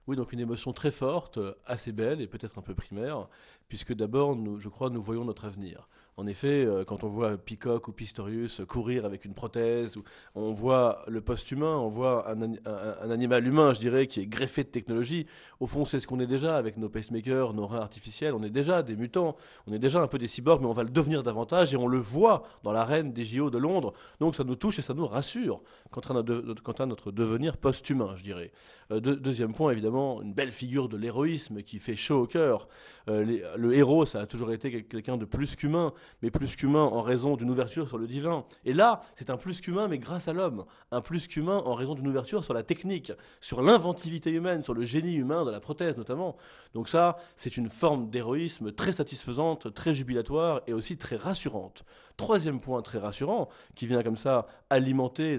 Oui, donc une émotion très forte, assez belle et peut-être un peu primaire, puisque d'abord, je crois, nous voyons notre avenir. En effet, quand on voit Peacock ou Pistorius courir avec une prothèse, ou on voit le post-humain, on voit un animal humain, je dirais, qui est greffé de technologie. Au fond, c'est ce qu'on est déjà avec nos pacemakers, nos reins artificiels. On est déjà des mutants, on est déjà un peu des cyborgs, mais on va le devenir davantage et on le voit dans l'arène des JO de Londres. Donc ça nous touche et ça nous rassure quant à notre devenir post-humain, je dirais. Deuxième point, évidemment, une belle figure de l'héroïsme qui fait chaud au cœur. Le héros, ça a toujours été quelqu'un de plus qu'humain, mais plus qu'humain en raison d'une ouverture sur le divin. Et là, c'est un plus qu'humain, mais grâce à l'homme. Un plus qu'humain en raison d'une ouverture sur la technique, sur l'inventivité humaine, sur le génie humain de la prothèse notamment. Donc ça, c'est une forme d'héroïsme très satisfaisante, très jubilatoire et aussi très rassurante. Troisième point très rassurant, qui vient comme ça alimenter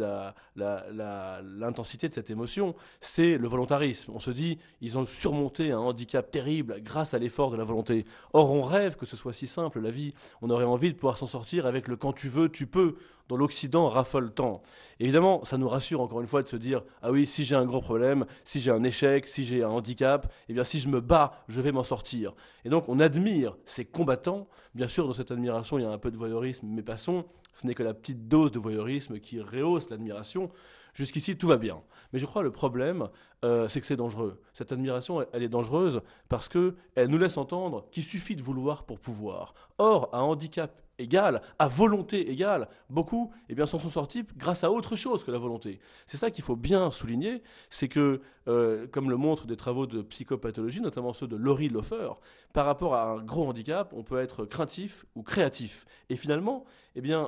l'intensité de cette émotion, c'est le volontarisme. On se dit, ils ont surmonté un handicap terrible grâce à l'effort de la volonté. Or, on rêve que ce soit si simple, la vie. On aurait envie de pouvoir s'en sortir avec le quand tu veux, tu peux, dont l'Occident raffole tant. Évidemment, ça nous rassure encore une fois de se dire, ah oui, si j'ai un gros problème, si j'ai un échec, si j'ai un handicap, eh bien si je me bats, je vais m'en sortir. Et donc on admire ces combattants. Bien sûr, dans cette admiration, il y a un peu de voyeurisme, mais passons, ce n'est que la petite dose de voyeurisme qui rehausse l'admiration. Jusqu'ici, tout va bien. Mais je crois que le problème, c'est que c'est dangereux. Cette admiration, elle est dangereuse parce qu'elle nous laisse entendre qu'il suffit de vouloir pour pouvoir. Or, à handicap égal, à volonté égale, beaucoup s'en sont sortis grâce à autre chose que la volonté. C'est ça qu'il faut bien souligner, c'est que, comme le montrent des travaux de psychopathologie, notamment ceux de Laurie Lofer, par rapport à un gros handicap, on peut être craintif ou créatif. Et finalement,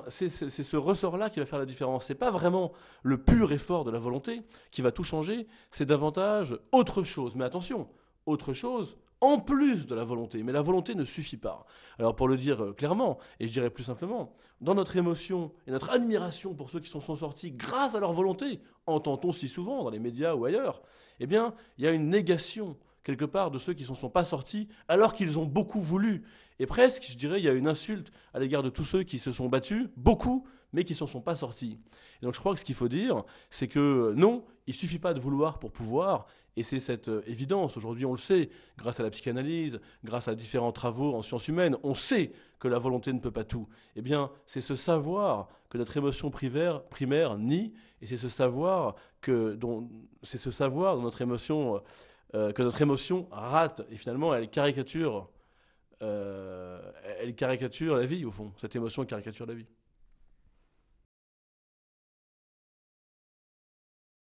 c'est ce ressort-là qui va faire la différence. C'est pas vraiment le pur effort de la volonté qui va tout changer, c'est davantage autre chose. Mais attention, autre chose en plus de la volonté. Mais la volonté ne suffit pas. Alors pour le dire clairement, et je dirais plus simplement, dans notre émotion et notre admiration pour ceux qui s'en sont sortis grâce à leur volonté, entend-on si souvent dans les médias ou ailleurs, il y a une négation quelque part de ceux qui ne s'en sont pas sortis alors qu'ils ont beaucoup voulu. Et presque, je dirais, il y a une insulte à l'égard de tous ceux qui se sont battus, beaucoup, mais qui ne s'en sont pas sortis. Et donc je crois que ce qu'il faut dire, c'est que non, il ne suffit pas de vouloir pour pouvoir, et c'est cette évidence. Aujourd'hui, on le sait, grâce à la psychanalyse, grâce à différents travaux en sciences humaines, on sait que la volonté ne peut pas tout. Eh bien, c'est ce savoir que notre émotion primaire nie, et c'est ce savoir c'est ce savoir dont notre émotion, que notre émotion rate, et finalement, elle caricature la vie, au fond. Cette émotion caricature la vie.